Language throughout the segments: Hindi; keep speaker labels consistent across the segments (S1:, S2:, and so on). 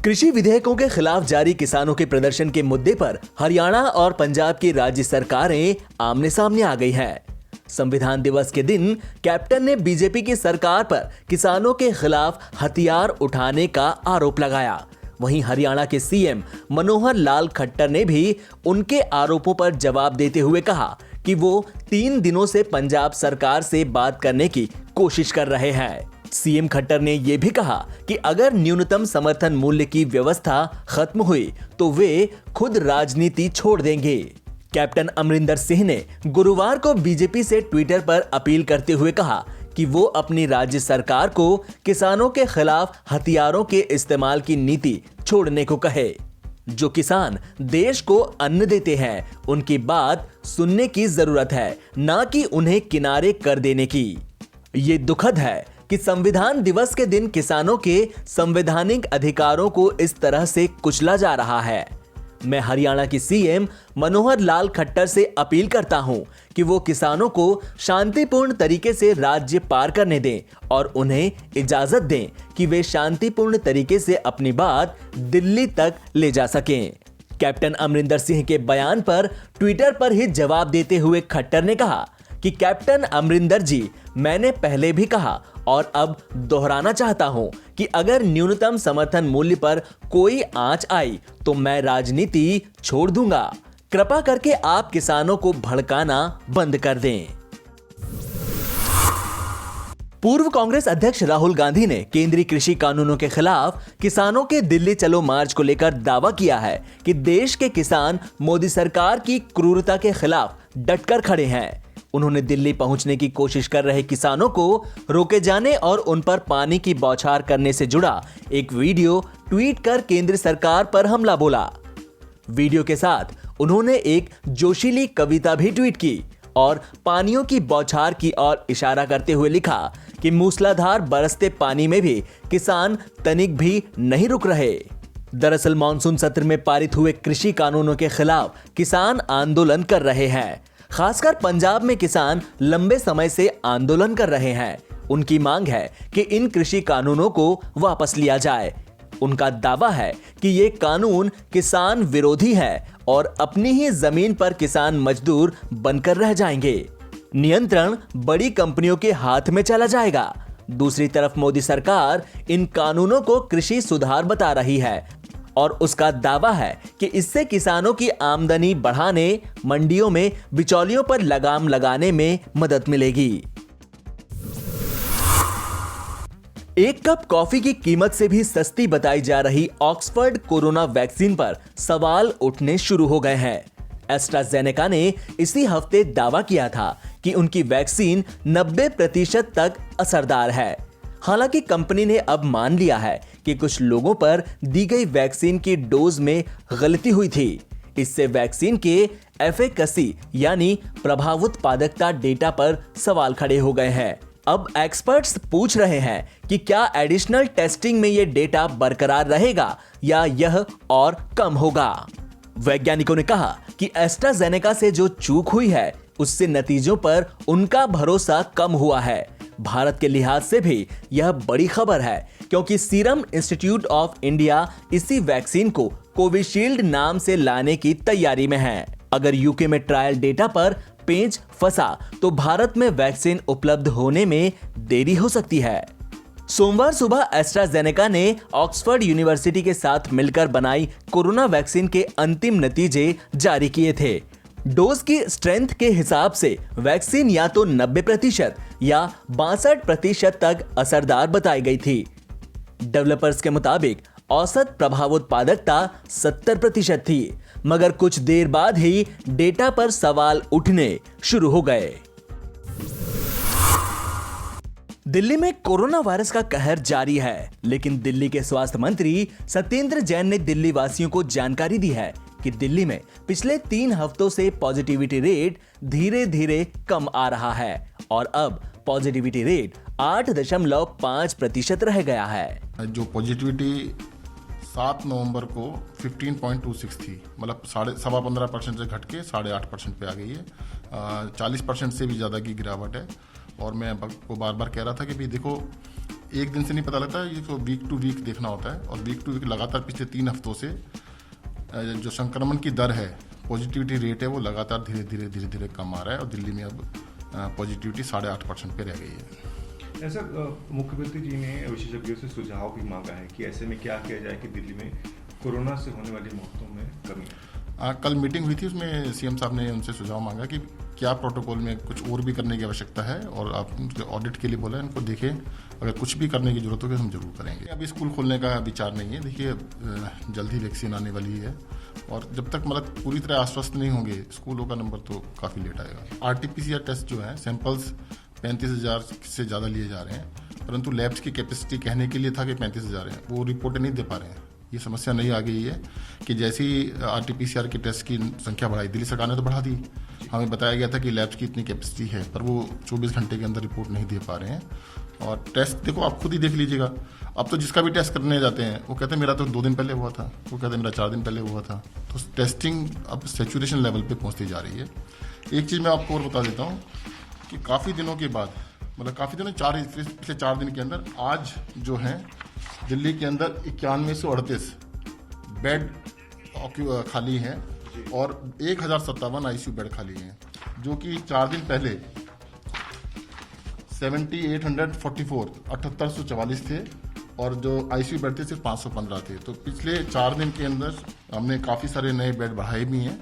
S1: कृषि विधेयकों के खिलाफ जारी किसानों के प्रदर्शन के मुद्दे पर हरियाणा और पंजाब की राज्य सरकारें आमने सामने आ गई हैं। संविधान दिवस के दिन कैप्टन ने बीजेपी की सरकार पर किसानों के खिलाफ हथियार उठाने का आरोप लगाया। वहीं हरियाणा के सीएम मनोहर लाल खट्टर ने भी उनके आरोपों पर जवाब देते हुए कहा कि वो 3 दिनों से पंजाब सरकार से बात करने की कोशिश कर रहे हैं। सीएम खट्टर ने यह भी कहा कि अगर न्यूनतम समर्थन मूल्य की व्यवस्था खत्म हुई तो वे खुद राजनीति छोड़ देंगे। कैप्टन अमरिंदर सिंह ने गुरुवार को बीजेपी से ट्विटर पर अपील करते हुए कहा कि वो अपनी राज्य सरकार को किसानों के खिलाफ हथियारों के इस्तेमाल की नीति छोड़ने को कहे। जो किसान देश को अन्न देते हैं उनकी बात सुनने की जरूरत है, ना कि उन्हें किनारे कर देने की। ये दुखद है कि संविधान दिवस के दिन किसानों के संवैधानिक अधिकारों को इस तरह से कुचला जा रहा है। मैं हरियाणा की सीएम मनोहर लाल खट्टर से अपील करता हूं कि वो किसानों को शांतिपूर्ण तरीके से राज्य पार करने दें और उन्हें इजाजत दें कि वे शांतिपूर्ण तरीके से अपनी बात दिल्ली तक ले जा सकें। कैप्टन अमरिंदर सिंह के बयान पर ट्विटर पर ही जवाब देते हुए खट्टर ने कहा कि कैप्टन अमरिंदर जी, मैंने पहले भी कहा और अब दोहराना चाहता हूं कि अगर न्यूनतम समर्थन मूल्य पर कोई आंच आई तो मैं राजनीति छोड़ दूंगा। कृपा करके आप किसानों को भड़काना बंद कर दें। पूर्व कांग्रेस अध्यक्ष राहुल गांधी ने केंद्रीय कृषि कानूनों के खिलाफ किसानों के दिल्ली चलो मार्च को लेकर दावा किया है कि देश के किसान मोदी सरकार की क्रूरता के खिलाफ डटकर खड़े हैं। उन्होंने दिल्ली पहुंचने की कोशिश कर रहे किसानों को रोके जाने और उन पर पानी की बौछार करने से जुड़ा एक वीडियो ट्वीट कर केंद्र सरकार पर हमला बोला। वीडियो के साथ उन्होंने एक जोशीली कविता भी ट्वीट की और पानियों की बौछार की ओर इशारा करते हुए लिखा कि मूसलाधार बरसते पानी में भी किसान तनिक भी नहीं रुक रहे। दरअसल मॉनसून सत्र में पारित हुए कृषि कानूनों के खिलाफ किसान आंदोलन कर रहे हैं। खासकर पंजाब में किसान लंबे समय से आंदोलन कर रहे हैं। उनकी मांग है कि इन कृषि कानूनों को वापस लिया जाए। उनका दावा है कि ये कानून किसान विरोधी है और अपनी ही जमीन पर किसान मजदूर बनकर रह जाएंगे। नियंत्रण बड़ी कंपनियों के हाथ में चला जाएगा। दूसरी तरफ मोदी सरकार इन कानूनों को कृषि सुधार बता रही है और उसका दावा है कि इससे किसानों की आमदनी बढ़ाने, मंडियों में बिचौलियों पर लगाम लगाने में मदद मिलेगी। एक कप कॉफी की कीमत से भी सस्ती बताई जा रही ऑक्सफर्ड कोरोना वैक्सीन पर सवाल उठने शुरू हो गए हैं। एस्ट्राजेनेका ने इसी हफ्ते दावा किया था कि उनकी वैक्सीन 90% तक असरदार है। हालांकि कंपनी ने अब मान लिया है कि कुछ लोगों पर दी गई वैक्सीन की डोज में गलती हुई थी। इससे वैक्सीन के एफिकेसी यानी प्रभाव उत्पादकता डेटा पर सवाल खड़े हो गए हैं। अब एक्सपर्ट्स पूछ रहे हैं कि क्या एडिशनल टेस्टिंग में यह डेटा बरकरार रहेगा या यह और कम होगा। वैज्ञानिकों ने कहा कि एस्ट्राजेनेका से जो चूक हुई है उससे नतीजों पर उनका भरोसा कम हुआ है। भारत के लिहाज से भी यह बड़ी खबर है क्योंकि सीरम इंस्टीट्यूट ऑफ इंडिया इसी वैक्सीन को कोविशील्ड नाम से लाने की तैयारी में है। अगर यूके में ट्रायल डेटा पर पेंच फंसा तो भारत में वैक्सीन उपलब्ध होने में देरी हो सकती है। सोमवार सुबह एस्ट्राजेनेका ने ऑक्सफोर्ड यूनिवर्सिटी के साथ मिलकर बनाई कोरोना वैक्सीन के अंतिम नतीजे जारी किए थे। डोज की स्ट्रेंथ के हिसाब से वैक्सीन या तो 90% या 62% तक असरदार बताई गई थी। डेवलपर्स के मुताबिक औसत प्रभाव उत्पादकता 70% थी, मगर कुछ देर बाद ही डेटा पर सवाल उठने शुरू हो गए। दिल्ली में कोरोना वायरस का कहर जारी है, लेकिन दिल्ली के स्वास्थ्य मंत्री सत्येंद्र जैन ने दिल्ली वासियों को जानकारी दी है कि दिल्ली में पिछले 3 हफ्तों से पॉजिटिविटी रेट धीरे धीरे कम आ रहा है और अब पॉजिटिविटी रेट 8.5% रह गया है।
S2: जो पॉजिटिविटी 7 नवंबर को 15.26 थी, मतलब 15.5% से घट के 8.5% पे आ गई है। 40% से भी ज़्यादा की गिरावट है। और मैं आपको बार बार कह रहा था कि भाई देखो, एक दिन से नहीं पता लगता, ये तो वीक टू वीक देखना होता है। और वीक टू वीक लगातार पिछले 3 हफ्तों से जो संक्रमण की दर है, पॉजिटिविटी रेट है, वो लगातार धीरे धीरे कम आ रहा है और दिल्ली में अब पॉजिटिविटी 8.5% पे रह गई है।
S3: ऐसा मुख्यमंत्री जी ने विशेषज्ञों से सुझाव भी मांगा है कि ऐसे में क्या किया जाए कि दिल्ली में कोरोना से होने वाली मौतों में कमी आए।
S2: कल मीटिंग हुई थी, उसमें सीएम साहब ने उनसे सुझाव मांगा कि क्या प्रोटोकॉल में कुछ और भी करने की आवश्यकता है, और आप उनके ऑडिट के लिए बोला है, इनको देखें, अगर कुछ भी करने की जरूरत होगी हम जरूर करेंगे। अभी स्कूल खोलने का विचार नहीं है। देखिए, जल्द ही वैक्सीन आने वाली है, और जब तक मतलब पूरी तरह आश्वस्त नहीं होंगे, स्कूलों का नंबर तो काफ़ी लेट आएगा। RT-PCR टेस्ट जो है, सैंपल्स 35,000 से ज़्यादा लिए जा रहे हैं, परंतु लैब्स की कैपेसिटी कहने के लिए था कि 35,000 है, वो रिपोर्टें नहीं दे पा रहे हैं। ये समस्या नहीं आ गई है कि जैसे ही RT-PCR के टेस्ट की संख्या बढ़ाई, दिल्ली सरकार ने तो बढ़ा दी, हमें बताया गया था कि लैब्स की इतनी कैपेसिटी है, पर वो 24 घंटे के अंदर रिपोर्ट नहीं दे पा रहे हैं। और टेस्ट देखो, आप खुद ही देख लीजिएगा, अब तो जिसका भी टेस्ट करने जाते हैं वो कहते हैं मेरा तो 2 दिन पहले हुआ था, वो कहते हैं मेरा 4 दिन पहले हुआ था। तो टेस्टिंग अब सैचुरेशन लेवल पे पहुंचती जा रही है। एक चीज़ मैं आपको और बता देता हूँ कि काफ़ी दिनों के बाद, मतलब काफ़ी दिनों पिछले 4 दिन के अंदर, आज जो है दिल्ली के अंदर 9138 बेड खाली हैं और 1057 ICU बेड खाली हैं, जो कि 4 दिन पहले 7844 थे, और जो ICU बेड थे सिर्फ 515 थे। तो पिछले 4 दिन के अंदर हमने काफ़ी सारे नए बेड बढ़ाए भी हैं,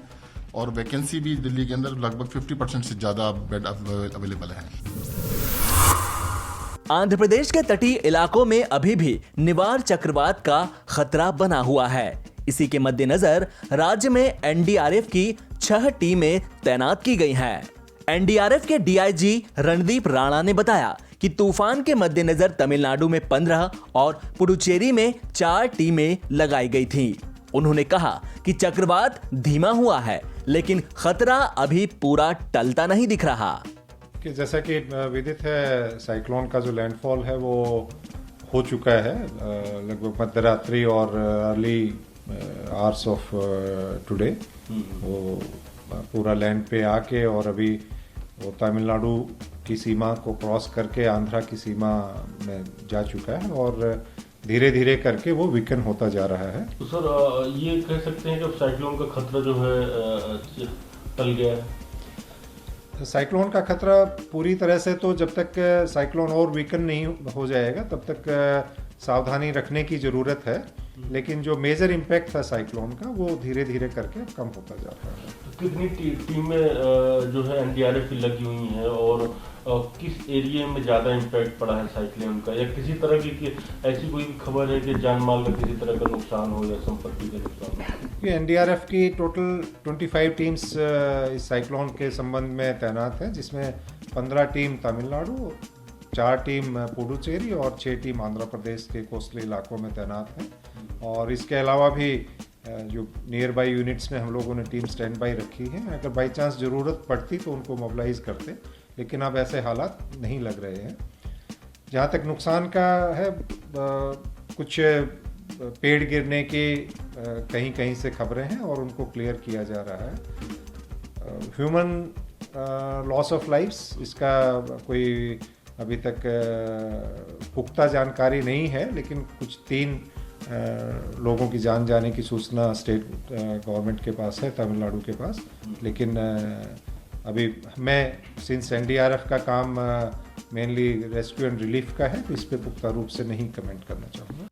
S2: और वैकेंसी भी दिल्ली के अंदर लगभग 50% से ज़्यादा बेड अवेलेबल हैं।
S1: आंध्र प्रदेश के तटीय इलाकों में अभी भी निवार चक्रवात का खतरा बना हुआ है। इसी के मद्देनजर राज्य में NDRF की 6 टीमें तैनात की गई हैं। NDRF के DIG रणदीप राणा ने बताया कि तूफान के मद्देनजर तमिलनाडु में 15 और पुडुचेरी में 4 टीमें लगाई गई थीं। उन्होंने कहा कि चक्रवात धीमा हुआ है, लेकिन खतरा अभी पूरा टलता नहीं दिख रहा।
S4: कि जैसा कि विदित है, साइक्लोन का जो लैंडफॉल है वो हो चुका है लगभग मध्यरात्रि और अर्ली आवर्स ऑफ टुडे। वो पूरा लैंड पे आके और अभी वो तमिलनाडु की सीमा को क्रॉस करके आंध्रा की सीमा में जा चुका है, और धीरे धीरे करके वो वीकन होता जा रहा है।
S5: तो सर, ये कह सकते हैं कि साइक्लोन का खतरा जो है टल गया है?
S4: साइक्लोन का खतरा पूरी तरह से तो जब तक साइक्लोन और वीकन नहीं हो जाएगा तब तक सावधानी रखने की ज़रूरत है, लेकिन जो मेजर इम्पैक्ट था साइक्लोन का वो धीरे धीरे करके कम होता जा रहा है।
S5: कितनी टीमें जो है NDRF की लगी हुई हैं, और किस एरिया में ज़्यादा इम्पैक्ट पड़ा है साइक्लोन का, या किसी तरह की ऐसी कोई खबर है कि जान माल का किसी तरह का नुकसान हो या संपत्ति का नुकसान हो?
S4: NDRF की टोटल 25 टीम्स इस साइक्लोन के संबंध में तैनात है, जिसमें 15 टीम तमिलनाडु, 4 टीम पुडुचेरी और 6 टीम आंध्र प्रदेश के कोस्टल इलाकों में तैनात हैं। और इसके अलावा भी जो नियर बाई यूनिट्स में हम लोगों ने टीम स्टैंड बाई रखी है, अगर बाई चांस ज़रूरत पड़ती तो उनको मोबिलाइज करते, लेकिन अब ऐसे हालात नहीं लग रहे हैं। जहाँ तक नुकसान का है, कुछ पेड़ गिरने की कहीं कहीं से खबरें हैं और उनको क्लियर किया जा रहा है। ह्यूमन लॉस ऑफ लाइफ्स, इसका कोई अभी तक पुख्ता जानकारी नहीं है, लेकिन कुछ 3 लोगों की जान जाने की सूचना स्टेट गवर्नमेंट के पास है, तमिलनाडु के पास। लेकिन अभी मैं सिंस NDRF का काम मेनली रेस्क्यू एंड रिलीफ का है, तो इस पे पुख्ता रूप से नहीं कमेंट करना चाहूँगा।